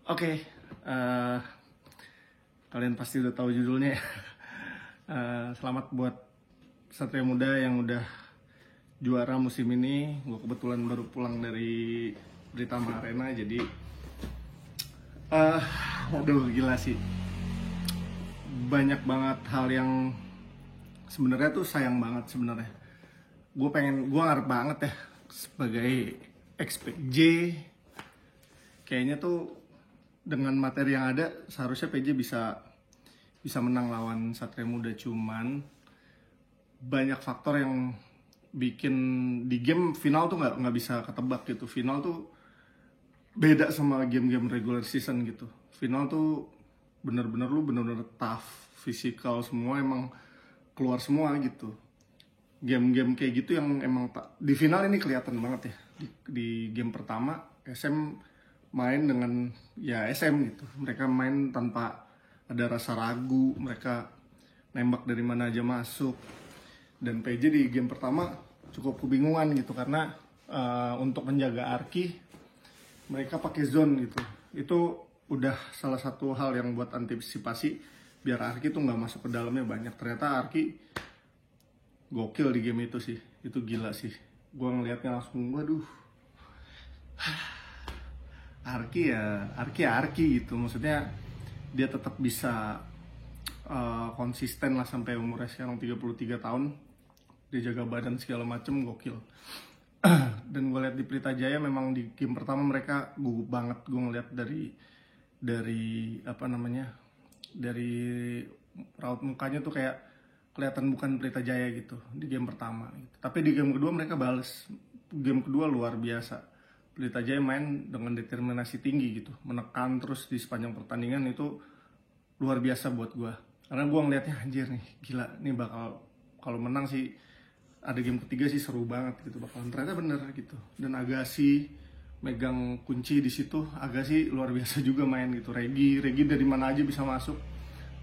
Oke, eh, kalian pasti udah tahu judulnya ya. Selamat buat Satria Muda yang udah juara musim ini. Gue kebetulan baru pulang dari Britama Arena, jadi aduh gila sih. Banyak banget hal yang sebenarnya tuh sayang banget sebenarnya. Gue ngarep banget ya sebagai ex-PJ. Kayaknya tuh dengan materi yang ada seharusnya PJ bisa menang lawan Satria Muda, cuman banyak faktor yang bikin di game final tuh nggak bisa ketebak gitu. Final tuh beda sama game-game regular season gitu. Final tuh bener-bener tough, physical, semua emang keluar semua gitu. Game-game kayak gitu yang emang di final ini kelihatan banget ya. Di game pertama SM main dengan ya SM gitu. Mereka main tanpa ada rasa ragu, mereka nembak dari mana aja masuk. Dan PJ di game pertama cukup kebingungan gitu karena untuk menjaga Arki mereka pakai zone gitu. Itu udah salah satu hal yang buat antisipasi biar Arki tuh nggak masuk ke dalamnya banyak. Ternyata Arki gokil di game itu sih. Itu gila sih. Gua ngelihatnya langsung waduh. Arki gitu, maksudnya dia tetap bisa konsisten lah sampai umurnya sekarang 33 tahun. Dia jaga badan segala macem, gokil. Dan gue lihat di Pelita Jaya memang di game pertama mereka gugup banget. Gue ngeliat dari apa namanya, dari raut mukanya tuh kayak kelihatan bukan Pelita Jaya gitu di game pertama gitu. Tapi di game kedua mereka bales. Game kedua luar biasa. Pelita Jaya main dengan determinasi tinggi gitu, menekan terus di sepanjang pertandingan. Itu luar biasa buat gue, karena gue ngeliatnya anjir nih, gila nih bakal kalau menang sih ada game ketiga sih seru banget gitu bakalan. Ternyata bener gitu. Dan Agassi megang kunci di situ. Agassi luar biasa juga main gitu. Regi dari mana aja bisa masuk,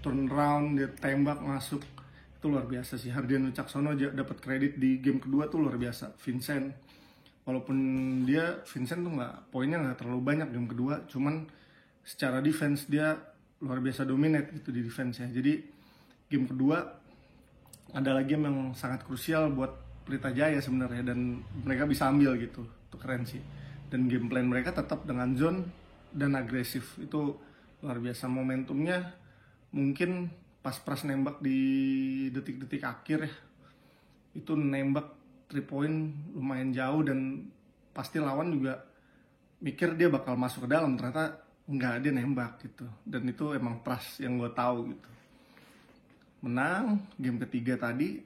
turn around, dia tembak masuk, itu luar biasa sih. Hardian Wicaksono dapat kredit di game kedua tuh luar biasa. Walaupun Vincent tuh poinnya nggak terlalu banyak game kedua, cuman secara defense dia luar biasa dominate gitu di defense ya. Jadi game kedua ada lagi yang sangat krusial buat Pelita Jaya sebenarnya, dan mereka bisa ambil gitu. Itu keren sih. Dan game plan mereka tetap dengan zone dan agresif. Itu luar biasa. Momentumnya mungkin pas pras nembak di detik-detik akhir ya. Itu nembak 3 point lumayan jauh dan pasti lawan juga mikir dia bakal masuk ke dalam, ternyata nggak, dia nembak gitu. Dan itu emang pras yang gue tahu gitu. Menang game ketiga tadi,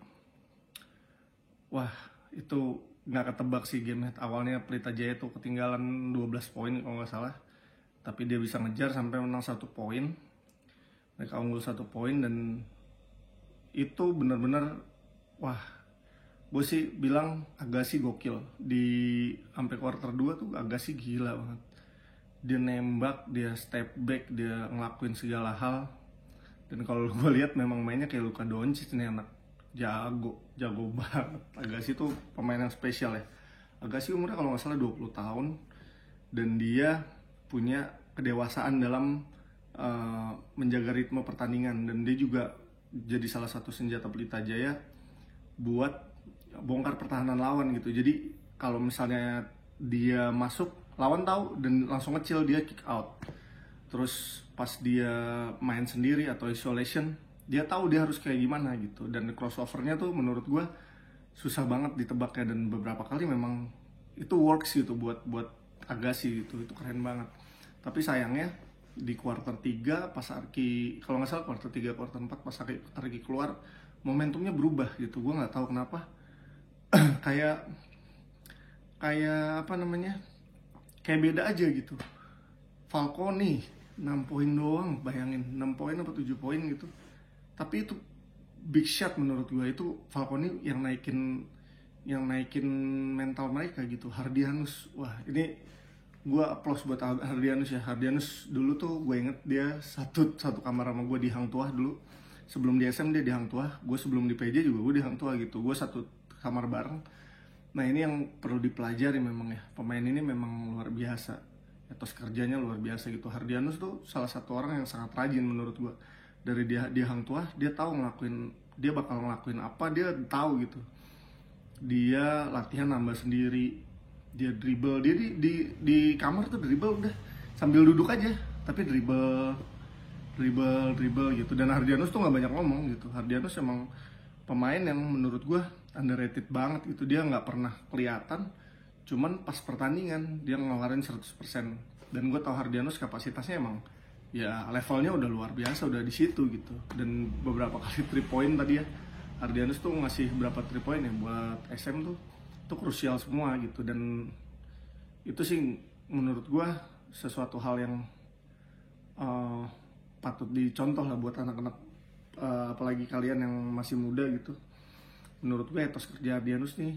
wah itu nggak ketebak sih game. Awalnya Pelita Jaya tuh ketinggalan 12 poin kalau nggak salah, tapi dia bisa ngejar sampai menang 1 poin. Mereka unggul 1 poin dan itu benar-benar wah, gue sih bilang Agassi gokil. Di sampai quarter 2 tuh Agassi gila banget. Dia nembak, dia step back, dia ngelakuin segala hal. Dan kalau gue lihat memang mainnya kayak Luka Doncic nih, anak jago banget. Agassi tuh pemain yang spesial ya. Agassi umurnya kalau nggak salah 20 tahun dan dia punya kedewasaan dalam menjaga ritme pertandingan, dan dia juga jadi salah satu senjata Pelita Jaya buat bongkar pertahanan lawan gitu. Jadi kalau misalnya dia masuk, lawan tahu dan langsung ngecil, dia kick out. Terus pas dia main sendiri atau isolation, dia tahu dia harus kayak gimana gitu. Dan crossovernya tuh menurut gue susah banget ditebaknya, dan beberapa kali memang itu works gitu buat Agassi gitu. Itu keren banget. Tapi sayangnya di quarter 3 pas Arki, kalau nggak salah quarter 3 quarter 4 pas Arki keluar, momentumnya berubah gitu. Gue nggak tahu kenapa. kayak apa namanya, kayak beda aja gitu. Falcone 6 poin doang, bayangin 6 poin apa 7 poin gitu, tapi itu big shot menurut gue. Itu Falcone yang naikin mental mereka gitu. Hardianus, wah ini gue applause buat Hardianus ya. Hardianus dulu tuh gue inget dia satu kamar sama gue di Hang Tuah dulu. Sebelum di SM dia di Hang Tuah, gue sebelum di PJ juga gue di Hang Tuah gitu. Gue satu kamar bareng. Nah ini yang perlu dipelajari memang ya, pemain ini memang luar biasa. etos kerjanya luar biasa gitu. Hardianus tuh salah satu orang yang sangat rajin menurut gue. Dari dia Hang Tuah, dia tahu dia bakal ngelakuin apa, dia tahu gitu. Dia latihan nambah sendiri, dia dribble, dia di kamar tuh dribble udah sambil duduk aja, tapi dribble gitu. Dan Hardianus tuh nggak banyak ngomong gitu. Hardianus emang pemain yang menurut gue underrated banget gitu. Dia nggak pernah kelihatan, cuman pas pertandingan dia ngeluarin 100%. Dan gue tau Hardianus kapasitasnya emang ya levelnya udah luar biasa, udah di situ gitu. Dan beberapa kali 3 point tadi ya, Hardianus tuh ngasih berapa 3 point ya buat SM tuh krusial semua gitu. Dan itu sih menurut gue sesuatu hal yang patut dicontoh lah buat anak-anak, apalagi kalian yang masih muda gitu. Menurut gue etos kerja Hardianus nih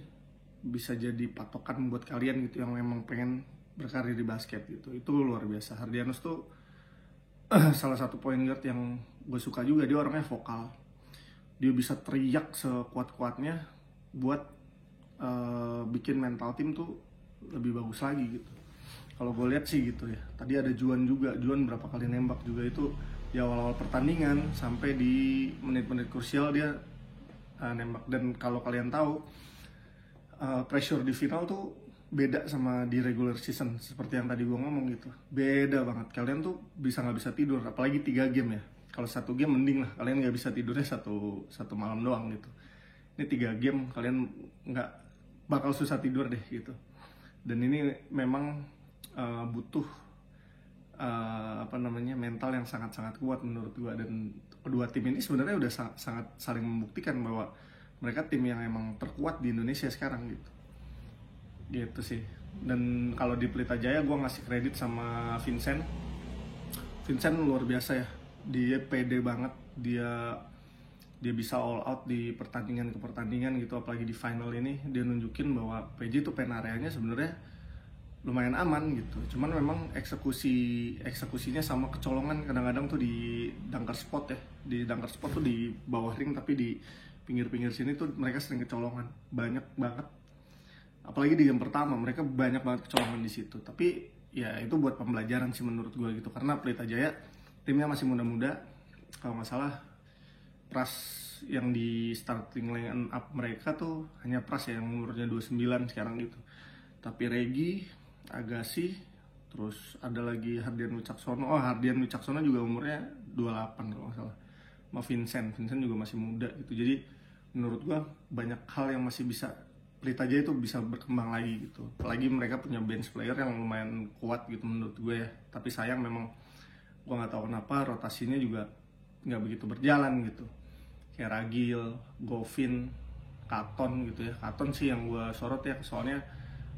bisa jadi patokan buat kalian gitu yang memang pengen berkarir di basket gitu. Itu luar biasa. Hardianus tuh salah satu point guard yang gue suka juga. Dia orangnya vokal, dia bisa teriak sekuat-kuatnya buat bikin mental tim tuh lebih bagus lagi gitu. Kalau gue lihat sih gitu ya. Tadi ada Juan juga. Juan berapa kali nembak juga itu di awal-awal pertandingan sampai di menit-menit krusial dia nembak. Dan kalau kalian tahu pressure di final tuh beda sama di regular season, seperti yang tadi gue ngomong gitu. Beda banget. Kalian tuh nggak bisa tidur, apalagi 3 game ya. Kalau 1 game mending lah, kalian nggak bisa tidurnya satu malam doang gitu. Ini 3 game kalian nggak bakal susah tidur deh gitu. Dan ini memang butuh mental yang sangat-sangat kuat menurut gue. Dan kedua tim ini sebenarnya udah sangat saling membuktikan bahwa mereka tim yang emang terkuat di Indonesia sekarang gitu sih. Dan kalau di Pelita Jaya gue ngasih kredit sama Vincent luar biasa ya. Dia pede banget, dia bisa all out di pertandingan ke pertandingan gitu. Apalagi di final ini dia nunjukin bahwa PJ itu pen areanya sebenarnya lumayan aman gitu. Cuman memang eksekusinya sama kecolongan kadang-kadang tuh di dunker spot ya. Di dunker spot tuh di bawah ring, tapi di pinggir-pinggir sini tuh mereka sering kecolongan. Banyak banget. Apalagi di game pertama mereka banyak banget kecolongan di situ. Tapi ya itu buat pembelajaran sih menurut gue gitu. Karena Pelita Jaya timnya masih muda-muda. Kalau nggak salah Pras yang di starting line up mereka tuh hanya Pras ya, yang umurnya 29 sekarang gitu. Tapi Regi, Agassi, terus ada lagi Hardian Wicaksono. Hardian Wicaksono juga umurnya 28 kalau nggak salah. Sama Vincent juga masih muda gitu. Jadi menurut gua banyak hal yang masih bisa Pelita Jaya itu bisa berkembang lagi gitu. Apalagi mereka punya bench player yang lumayan kuat gitu menurut gue ya. Tapi sayang memang gua nggak tahu kenapa rotasinya juga nggak begitu berjalan gitu. Kayak Ragil, Govin, Katon gitu ya. Katon sih yang gua sorot ya, soalnya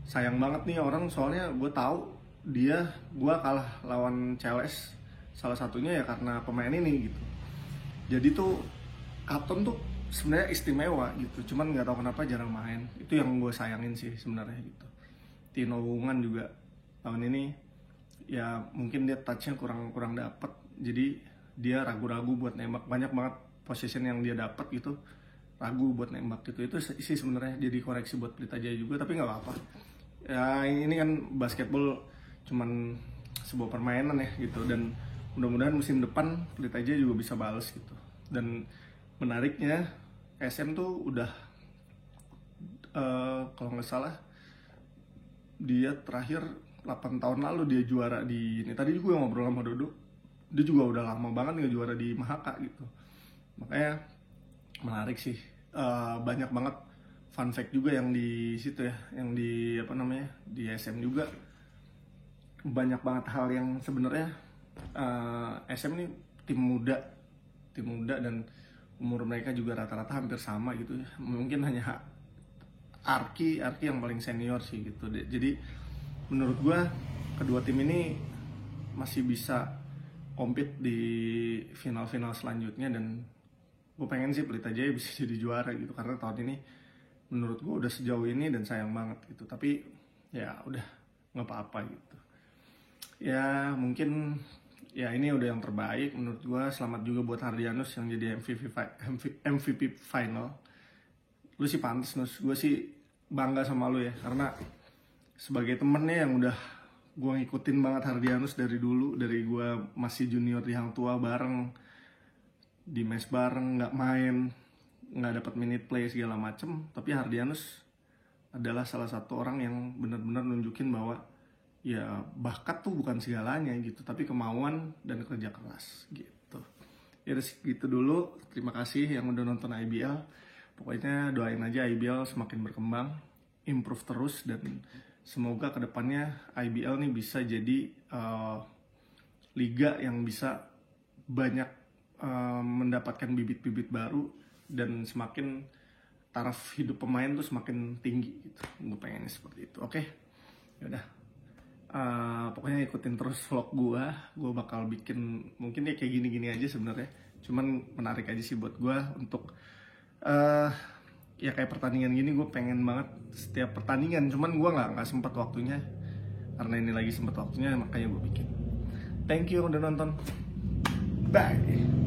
sayang banget nih orang, soalnya gue tahu gue kalah lawan CLS salah satunya ya karena pemain ini gitu. Jadi tuh Katon tuh sebenarnya istimewa gitu, cuman nggak tahu kenapa jarang main. Itu yang gue sayangin sih sebenarnya gitu. Tino Wungan juga tahun ini ya mungkin dia touchnya kurang dapet, jadi dia ragu-ragu buat nembak. Banyak banget position yang dia dapat gitu, ragu buat nembak gitu. Itu sih sebenarnya jadi koreksi buat Pelita Jaya juga, tapi nggak apa-apa. Ya ini kan basketball cuman sebuah permainan ya gitu. Dan mudah-mudahan musim depan Pelita Jaya juga bisa balas gitu. Dan menariknya SM tuh udah kalau nggak salah dia terakhir 8 tahun lalu dia juara di ini. Tadi juga ngobrol sama Dodo, dia juga udah lama banget nggak juara di Mahaka gitu. Makanya menarik sih. Banyak banget fun fact juga yang di situ ya, yang di di SM juga banyak banget hal yang sebenarnya SM ini tim muda dan umur mereka juga rata-rata hampir sama gitu ya. Mungkin hanya Arki yang paling senior sih gitu. Jadi menurut gua kedua tim ini masih bisa compete di final-final selanjutnya. Dan gue pengen sih Pelita Jaya bisa jadi juara gitu, karena tahun ini menurut gue udah sejauh ini dan sayang banget gitu. Tapi ya udah nggak apa-apa gitu ya. Mungkin ya ini udah yang terbaik menurut gue. Selamat juga buat Hardianus yang jadi MVP final. Lu sih pantes, Nus. Gue sih bangga sama lu ya, karena sebagai temennya yang udah gue ngikutin banget Hardianus dari dulu, dari gue masih junior di Hang Tua bareng, di mes bareng, nggak main, nggak dapat minute play segala macem. Tapi Hardianus adalah salah satu orang yang benar-benar nunjukin bahwa ya bakat tuh bukan segalanya gitu, tapi kemauan dan kerja keras gitu. Ya udah gitu dulu. Terima kasih yang udah nonton IBL. Pokoknya doain aja IBL semakin berkembang, improve terus, dan semoga kedepannya IBL nih bisa jadi liga yang bisa banyak mendapatkan bibit-bibit baru, dan semakin taraf hidup pemain tuh semakin tinggi gitu. Gue pengennya seperti itu. Oke, yaudah. Pokoknya ikutin terus vlog gue bakal bikin mungkin ya kayak gini-gini aja sebenarnya. Cuman menarik aja sih buat gue untuk ya kayak pertandingan gini, gue pengen banget setiap pertandingan, cuman gue nggak sempat waktunya, karena ini lagi sempat waktunya makanya gue bikin. Thank you udah nonton, bye.